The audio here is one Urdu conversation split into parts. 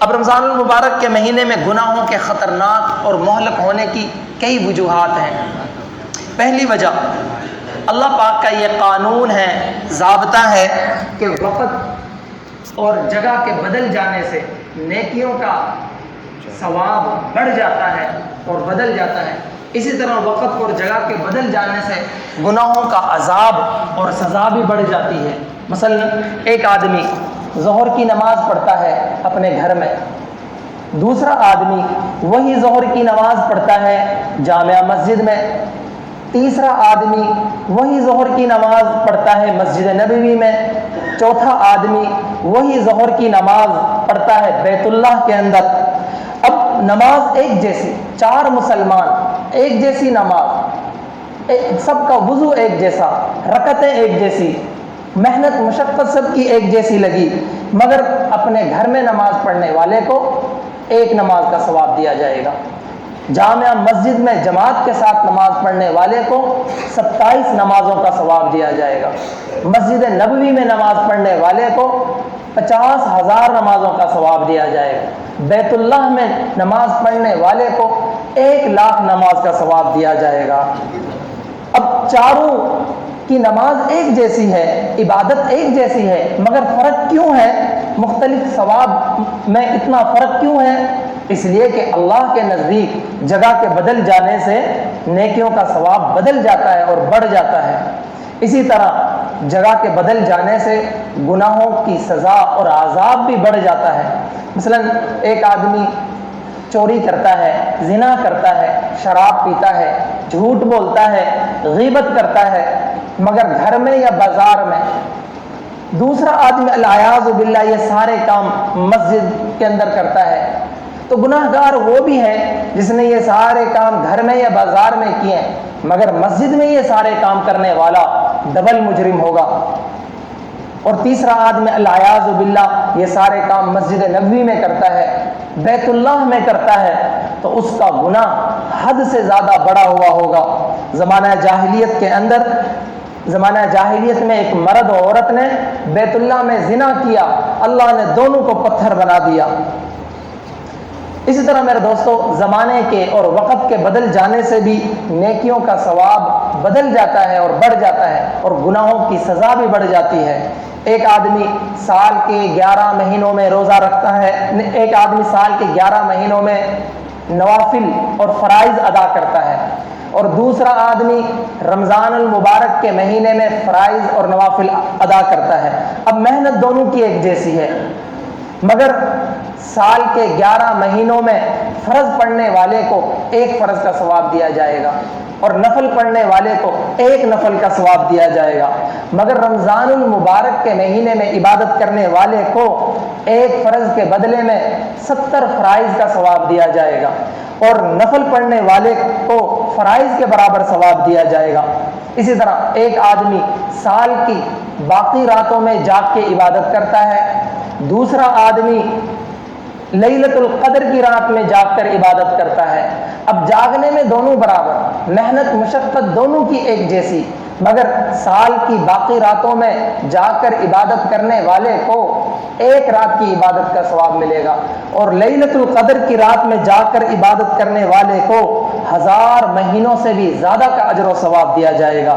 اب رمضان المبارک کے مہینے میں گناہوں کے خطرناک اور مہلک ہونے کی کئی وجوہات ہیں۔ پہلی وجہ اللہ پاک کا یہ قانون ہے، ضابطہ ہے کہ وقت اور جگہ کے بدل جانے سے نیکیوں کا ثواب بڑھ جاتا ہے اور بدل جاتا ہے، اسی طرح وقت اور جگہ کے بدل جانے سے گناہوں کا عذاب اور سزا بھی بڑھ جاتی ہے۔ مثلا ایک آدمی ظہر کی نماز پڑھتا ہے اپنے گھر میں، دوسرا آدمی وہی ظہر کی نماز پڑھتا ہے جامع مسجد میں، تیسرا آدمی وہی ظہر کی نماز پڑھتا ہے مسجد نبوی میں، چوتھا آدمی وہی ظہر کی نماز پڑھتا ہے بیت اللہ کے اندر۔ اب نماز ایک جیسی، چار مسلمان ایک جیسی نماز، سب کا وضو ایک جیسا، رکعتیں ایک جیسی، محنت مشقت سب کی ایک جیسی لگی، مگر اپنے گھر میں نماز پڑھنے والے کو ایک نماز کا ثواب دیا جائے گا، جامع مسجد میں جماعت کے ساتھ نماز پڑھنے والے کو 27 نمازوں کا ثواب دیا جائے گا، مسجد نبوی میں نماز پڑھنے والے کو 50,000 نمازوں کا ثواب دیا جائے گا، بیت اللہ میں نماز پڑھنے والے کو 1,00,000 نماز کا ثواب دیا جائے گا۔ اب چاروں کی نماز ایک جیسی ہے، عبادت ایک جیسی ہے، مگر فرق کیوں ہے؟ مختلف ثواب میں اتنا فرق کیوں ہے؟ اس لیے کہ اللہ کے نزدیک جگہ کے بدل جانے سے نیکیوں کا ثواب بدل جاتا ہے اور بڑھ جاتا ہے، اسی طرح جگہ کے بدل جانے سے گناہوں کی سزا اور عذاب بھی بڑھ جاتا ہے۔ مثلا ایک آدمی چوری کرتا ہے، زنا کرتا ہے، شراب پیتا ہے، جھوٹ بولتا ہے، غیبت کرتا ہے، مگر گھر میں یا بازار میں، دوسرا آدمی العیاذ باللہ یہ سارے کام مسجد کے اندر کرتا ہے، تو گناہ گار وہ بھی ہے جس نے یہ سارے کام گھر میں یا بازار میں کیے، مگر مسجد میں یہ سارے کام کرنے والا ڈبل مجرم ہوگا۔ اور تیسرا آدمی العیاذ باللہ یہ سارے کام مسجد نبوی میں کرتا ہے، بیت اللہ میں کرتا ہے، تو اس کا گناہ حد سے زیادہ بڑا ہوا ہوگا۔ زمانہ جاہلیت کے اندر، زمانہ جاہلیت میں ایک مرد و عورت نے بیت اللہ میں زنا کیا، اللہ نے دونوں کو پتھر بنا دیا۔ اسی طرح میرے دوستو، زمانے کے اور وقت کے بدل جانے سے بھی نیکیوں کا ثواب بدل جاتا ہے اور بڑھ جاتا ہے، اور گناہوں کی سزا بھی بڑھ جاتی ہے۔ ایک آدمی سال کے 11 مہینوں میں روزہ رکھتا ہے، ایک آدمی سال کے 11 مہینوں میں نوافل اور فرائض ادا کرتا ہے، اور دوسرا آدمی رمضان المبارک کے مہینے میں فرائض اور نوافل ادا کرتا ہے۔ اب محنت دونوں کی ایک جیسی ہے، مگر سال کے 11 مہینوں میں فرض پڑھنے والے کو ایک فرض کا ثواب دیا جائے گا، اور نفل پڑھنے والے کو ایک نفل کا ثواب دیا جائے گا، مگر رمضان المبارک کے مہینے میں عبادت کرنے والے کو ایک فرض کے بدلے میں 70 فرائض کا ثواب دیا جائے گا، اور نفل پڑھنے والے کو فرائض کے برابر ثواب دیا جائے گا۔ اسی طرح ایک آدمی سال کی باقی راتوں میں جاگ کے عبادت کرتا ہے، دوسرا آدمی لیلۃ القدر کی رات میں جاگ کر عبادت کرتا ہے۔ اب جاگنے میں دونوں برابر، محنت مشقت دونوں کی ایک جیسی، مگر سال کی باقی راتوں میں جاگ کر عبادت کرنے والے کو ایک رات کی عبادت کا ثواب ملے گا، اور لیلۃ القدر کی رات میں جاگ کر عبادت کرنے والے کو 1000 مہینوں سے بھی زیادہ کا اجر و ثواب دیا جائے گا۔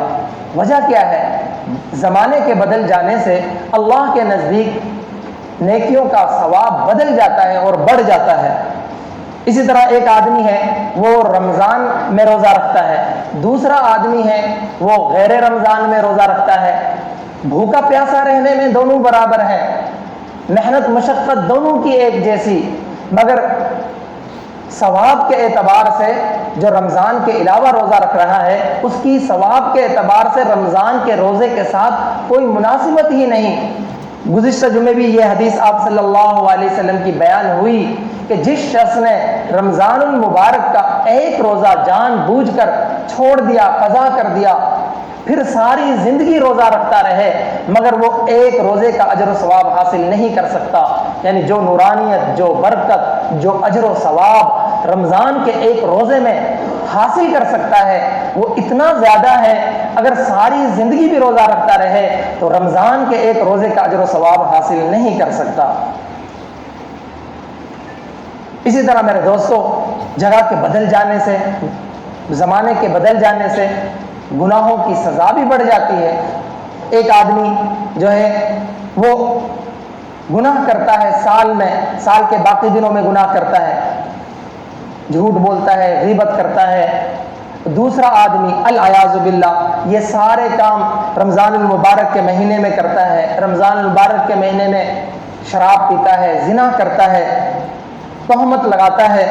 وجہ کیا ہے؟ زمانے کے بدل جانے سے اللہ کے نزدیک نیکیوں کا ثواب بدل جاتا ہے اور بڑھ جاتا ہے۔ اسی طرح ایک آدمی ہے وہ رمضان میں روزہ رکھتا ہے، دوسرا آدمی ہے وہ غیر رمضان میں روزہ رکھتا ہے، بھوکا پیاسا رہنے میں دونوں برابر ہیں، محنت مشقت دونوں کی ایک جیسی، مگر ثواب کے اعتبار سے جو رمضان کے علاوہ روزہ رکھ رہا ہے اس کی ثواب کے اعتبار سے رمضان کے روزے کے ساتھ کوئی مناسبت ہی نہیں۔ گزشتہ جمعے بھی یہ حدیث آپ صلی اللہ علیہ وسلم کی بیان ہوئی کہ جس شخص نے رمضان المبارک کا ایک روزہ جان بوجھ کر چھوڑ دیا، قضا کر دیا، پھر ساری زندگی روزہ رکھتا رہے مگر وہ ایک روزے کا اجر و ثواب حاصل نہیں کر سکتا، یعنی جو نورانیت، جو برکت، جو اجر و ثواب رمضان کے ایک روزے میں حاصل کر سکتا ہے وہ اتنا زیادہ ہے، اگر ساری زندگی بھی روزہ رکھتا رہے تو رمضان کے ایک روزے کا اجر و ثواب حاصل نہیں کر سکتا۔ اسی طرح میرے دوستو جگہ کے بدل جانے سے، زمانے کے بدل جانے سے گناہوں کی سزا بھی بڑھ جاتی ہے۔ ایک آدمی جو ہے وہ گناہ کرتا ہے سال کے باقی دنوں میں گناہ کرتا ہے، جھوٹ بولتا ہے، غیبت کرتا ہے۔ دوسرا آدمی العیاذ باللہ یہ سارے کام رمضان المبارک کے مہینے میں کرتا ہے، رمضان المبارک کے مہینے میں شراب پیتا ہے، زنا کرتا ہے، تہمت لگاتا ہے۔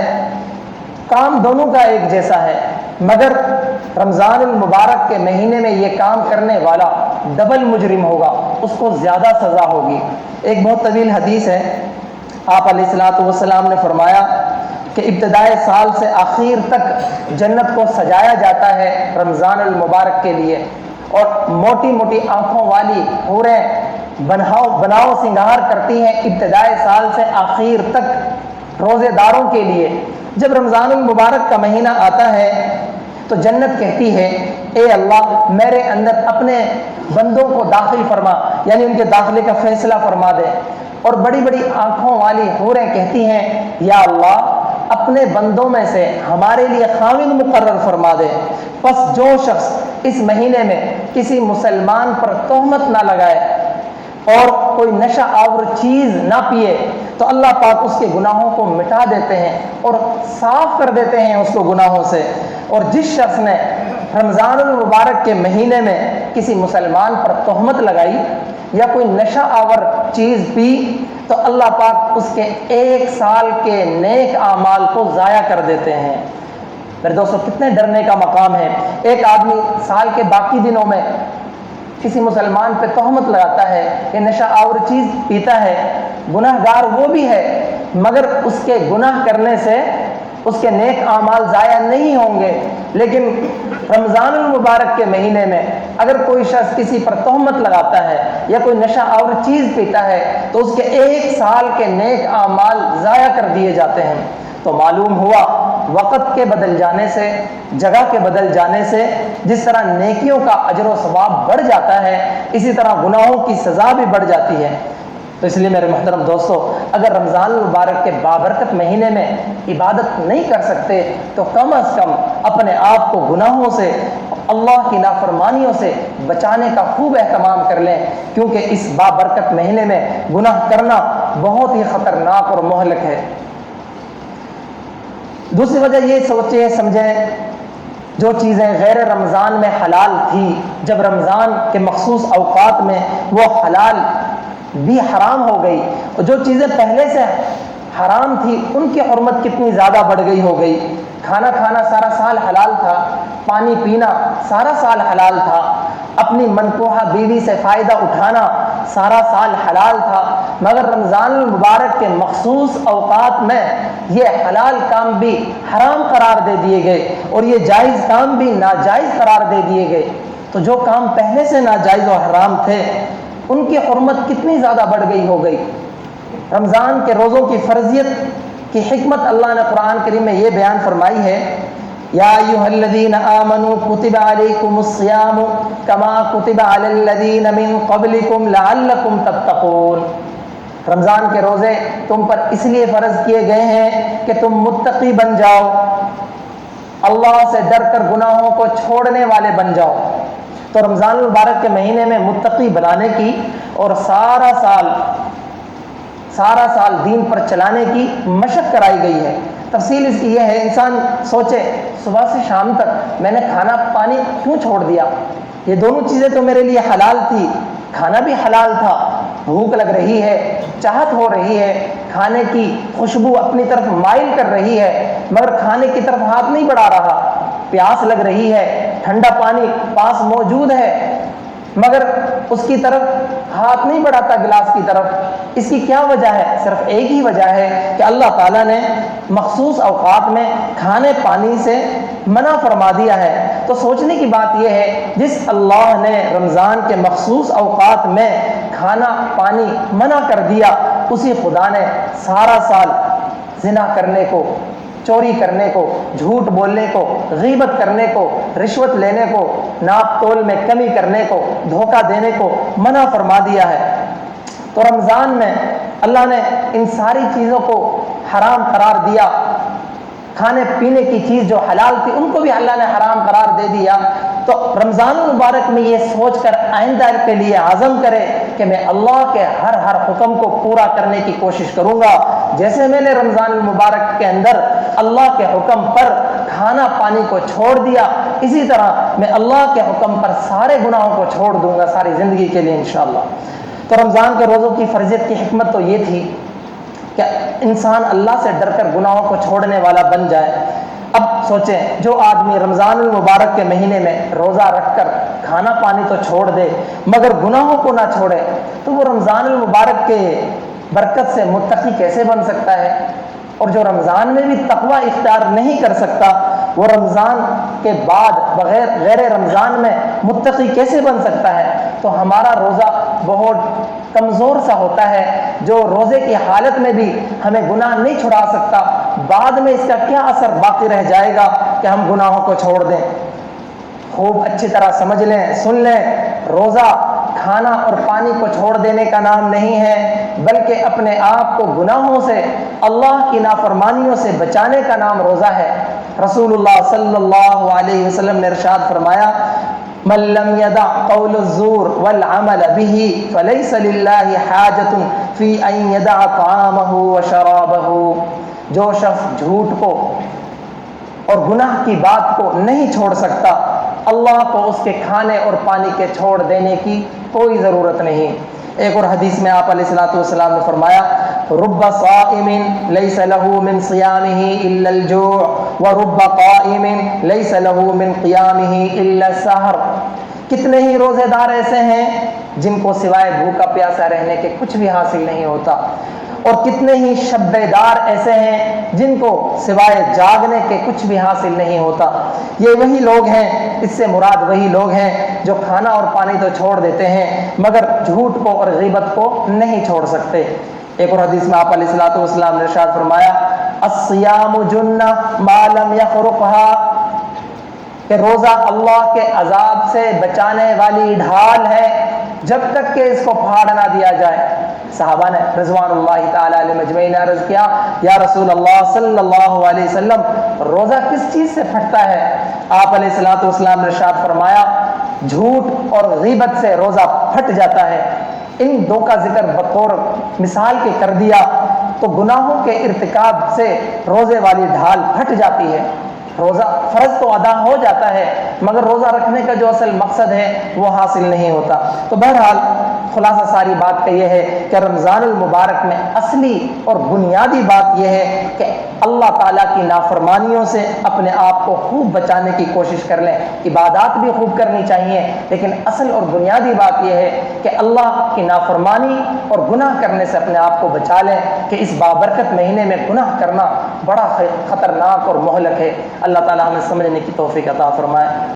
کام دونوں کا ایک جیسا ہے، مگر رمضان المبارک کے مہینے میں یہ کام کرنے والا ڈبل مجرم ہوگا، اس کو زیادہ سزا ہوگی۔ ایک بہت طویل حدیث ہے، آپ علیہ الصلوۃ والسلام نے فرمایا کہ ابتدائے سال سے آخر تک جنت کو سجایا جاتا ہے رمضان المبارک کے لیے، اور موٹی موٹی آنکھوں والی حوریں بناؤ سنگار کرتی ہیں ابتدائے سال سے آخر تک روزے داروں کے لیے۔ جب رمضان المبارک کا مہینہ آتا ہے تو جنت کہتی ہے اے اللہ میرے اندر اپنے بندوں کو داخل فرما، یعنی ان کے داخلے کا فیصلہ فرما دے۔ اور بڑی بڑی آنکھوں والی حوریں کہتی ہیں یا اللہ اپنے بندوں میں سے ہمارے لیے خاوند مقرر فرما دے۔ پس جو شخص اس مہینے میں کسی مسلمان پر تہمت نہ لگائے اور کوئی نشہ آور چیز نہ پیے تو اللہ پاک اس کے گناہوں کو مٹا دیتے ہیں اور صاف کر دیتے ہیں اس کو گناہوں سے۔ اور جس شخص نے رمضان المبارک کے مہینے میں کسی مسلمان پر تہمت لگائی یا کوئی نشہ آور چیز پی تو اللہ پاک اس کے 1 سال کے نیک اعمال کو ضائع کر دیتے ہیں۔ میرے دوستو کتنے ڈرنے کا مقام ہے۔ ایک آدمی سال کے باقی دنوں میں کسی مسلمان پہ تہمت لگاتا ہے کہ نشہ آور چیز پیتا ہے، گناہ گار وہ بھی ہے، مگر اس کے گناہ کرنے سے اس کے نیک اعمال ضائع نہیں ہوں گے۔ لیکن رمضان المبارک کے مہینے میں اگر کوئی شخص کسی پر تہمت لگاتا ہے یا کوئی نشہ آور چیز پیتا ہے تو اس کے 1 سال کے نیک اعمال ضائع کر دیے جاتے ہیں۔ تو معلوم ہوا وقت کے بدل جانے سے، جگہ کے بدل جانے سے جس طرح نیکیوں کا اجر و ثواب بڑھ جاتا ہے، اسی طرح گناہوں کی سزا بھی بڑھ جاتی ہے۔ تو اس لیے میرے محترم دوستو اگر رمضان المبارک کے بابرکت مہینے میں عبادت نہیں کر سکتے تو کم از کم اپنے آپ کو گناہوں سے، اللہ کی نافرمانیوں سے بچانے کا خوب اہتمام کر لیں، کیونکہ اس بابرکت مہینے میں گناہ کرنا بہت ہی خطرناک اور مہلک ہے۔ دوسری وجہ یہ سوچیں سمجھیں، جو چیزیں غیر رمضان میں حلال تھی جب رمضان کے مخصوص اوقات میں وہ حلال بھی حرام ہو گئی، اور جو چیزیں پہلے سے حرام تھی ان کی حرمت کتنی زیادہ بڑھ گئی ہو گئی۔ کھانا کھانا سارا سال حلال تھا، پانی پینا سارا سال حلال تھا، اپنی منکوحہ بیوی سے فائدہ اٹھانا سارا سال حلال تھا، مگر رمضان المبارک کے مخصوص اوقات میں یہ حلال کام بھی حرام قرار دے دیے گئے اور یہ جائز کام بھی ناجائز قرار دے دیے گئے۔ تو جو کام پہلے سے ناجائز و حرام تھے ان کی حرمت کتنی زیادہ بڑھ گئی ہو گئی۔ رمضان کے روزوں کی فرضیت کی حکمت اللہ نے قرآن کریم میں یہ بیان فرمائی ہے، یا ایھا الذین آمنوا کتب علیکم الصیام کما کتب علی الذین من قبلکم لعلکم تتقون۔ رمضان کے روزے تم پر اس لیے فرض کیے گئے ہیں کہ تم متقی بن جاؤ، اللہ سے ڈر کر گناہوں کو چھوڑنے والے بن جاؤ۔ تو رمضان المبارک کے مہینے میں متقی بنانے کی اور سارا سال دین پر چلانے کی مشق کرائی گئی ہے۔ تفصیل اس کی یہ ہے، انسان سوچے صبح سے شام تک میں نے کھانا پانی کیوں چھوڑ دیا؟ یہ دونوں چیزیں تو میرے لیے حلال تھی، کھانا بھی حلال تھا، بھوک لگ رہی ہے، چاہت ہو رہی ہے، کھانے کی خوشبو اپنی طرف مائل کر رہی ہے، مگر کھانے کی طرف ہاتھ نہیں بڑھا رہا، پیاس لگ رہی ہے، ٹھنڈا پانی پاس موجود ہے، مگر اس کی طرف ہاتھ نہیں بڑھاتا گلاس کی طرف۔ اس کی کیا وجہ ہے؟ صرف ایک ہی وجہ ہے کہ اللہ تعالیٰ نے مخصوص اوقات میں کھانے پانی سے منع فرما دیا ہے۔ تو سوچنے کی بات یہ ہے، جس اللہ نے رمضان کے مخصوص اوقات میں کھانا پانی منع کر دیا، اسی خدا نے سارا سال زنا کرنے کو، چوری کرنے کو، جھوٹ بولنے کو، غیبت کرنے کو، رشوت لینے کو، ناپ تول میں کمی کرنے کو، دھوکہ دینے کو منع فرما دیا ہے۔ تو رمضان میں اللہ نے ان ساری چیزوں کو حرام قرار دیا، کھانے پینے کی چیز جو حلال تھی ان کو بھی اللہ نے حرام قرار دے دیا، تو رمضان المبارک میں یہ سوچ کر آئندہ کے لیے عزم کرے کہ میں اللہ کے ہر حکم کو پورا کرنے کی کوشش کروں گا۔ جیسے میں نے رمضان المبارک کے اندر اللہ کے حکم پر کھانا پانی کو چھوڑ دیا، اسی طرح میں اللہ کے حکم پر سارے گناہوں کو چھوڑ دوں گا ساری زندگی کے لیے انشاءاللہ۔ تو رمضان کے روزوں کی فرضیت کی حکمت تو یہ تھی کہ انسان اللہ سے ڈر کر گناہوں کو چھوڑنے والا بن جائے۔ اب سوچیں، جو آدمی رمضان المبارک کے مہینے میں روزہ رکھ کر کھانا پانی تو چھوڑ دے مگر گناہوں کو نہ چھوڑے، تو وہ رمضان المبارک کے برکت سے متقی کیسے بن سکتا ہے؟ اور جو رمضان میں بھی تقوی اختیار نہیں کر سکتا، وہ رمضان کے بعد بغیر غیر رمضان میں متقی کیسے بن سکتا ہے؟ تو ہمارا روزہ بہت کمزور سا ہوتا ہے، جو روزے کی حالت میں بھی ہمیں گناہ نہیں چھڑا سکتا، بعد میں اس کا کیا اثر باقی رہ جائے گا کہ ہم گناہوں کو چھوڑ دیں۔ خوب اچھی طرح سمجھ لیں، سن لیں، روزہ کھانا اور پانی کو چھوڑ دینے کا نام نہیں ہے، بلکہ اپنے آپ کو گناہوں سے، اللہ کی نافرمانیوں سے بچانے کا نام روزہ ہے۔ رسول اللہ صلی اللہ علیہ وسلم نے ارشاد فرمایا، من لم يدع قول الزور والعمل به فليس لله حاجة في ان يدع طعامه وشرابه۔ جو شخص جھوٹ کو اور گناہ کی بات کو نہیں چھوڑ سکتا، اللہ کو اس کے کھانے اور پانی کے چھوڑ دینے کی کوئی ضرورت نہیں۔ ایک اور حدیث میں آپ علیہ الصلوۃ والسلام نے فرمایا، رب صائم لیس له من صیامه الا الجوع ورب قائم لیس له من قیامه الا السحر۔ کتنے ہی روزے دار ایسے ہیں جن کو سوائے بھوکا پیاسا رہنے کے کچھ بھی حاصل نہیں ہوتا، اور کتنے ہی شب بیدار ایسے ہیں جن کو سوائے جاگنے کے کچھ بھی حاصل نہیں ہوتا۔ یہ وہی لوگ ہیں، اس سے مراد وہی لوگ ہیں جو کھانا اور پانی تو چھوڑ دیتے ہیں مگر جھوٹ کو اور غیبت کو نہیں چھوڑ سکتے۔ ایک اور حدیث میں آپ علیہ الصلوۃ والسلام نے ارشاد فرمایا، الصیام جنہ ما لم یخرقها، کہ روزہ اللہ کے عذاب سے بچانے والی ڈھال ہے جب تک کہ اس کو پھاڑ نہ دیا جائے۔ صحابہ نے رضوان اللہ تعالی علیہ مجمعین عرض کیا، یا رسول اللہ صلی اللہ علیہ وسلم، روزہ کس چیز سے پھٹتا ہے؟ آپ علیہ الصلوۃ والسلام نے ارشاد فرمایا، جھوٹ اور غیبت سے روزہ پھٹ جاتا ہے۔ ان دو کا ذکر بطور مثال کے کر دیا تو گناہوں کے ارتکاب سے روزے والی ڈھال پھٹ جاتی ہے۔ روزہ فرض تو ادا ہو جاتا ہے مگر روزہ رکھنے کا جو اصل مقصد ہے وہ حاصل نہیں ہوتا۔ تو بہرحال خلاصہ ساری بات کا یہ ہے کہ رمضان المبارک میں اصلی اور بنیادی بات یہ ہے کہ اللہ تعالیٰ کی نافرمانیوں سے اپنے آپ کو خوب بچانے کی کوشش کر لیں۔ عبادات بھی خوب کرنی چاہیے، لیکن اصل اور بنیادی بات یہ ہے کہ اللہ کی نافرمانی اور گناہ کرنے سے اپنے آپ کو بچا لیں، کہ اس بابرکت مہینے میں گناہ کرنا بڑا خطرناک اور مہلک ہے۔ اللہ تعالیٰ ہمیں سمجھنے کی توفیق عطا فرمائے۔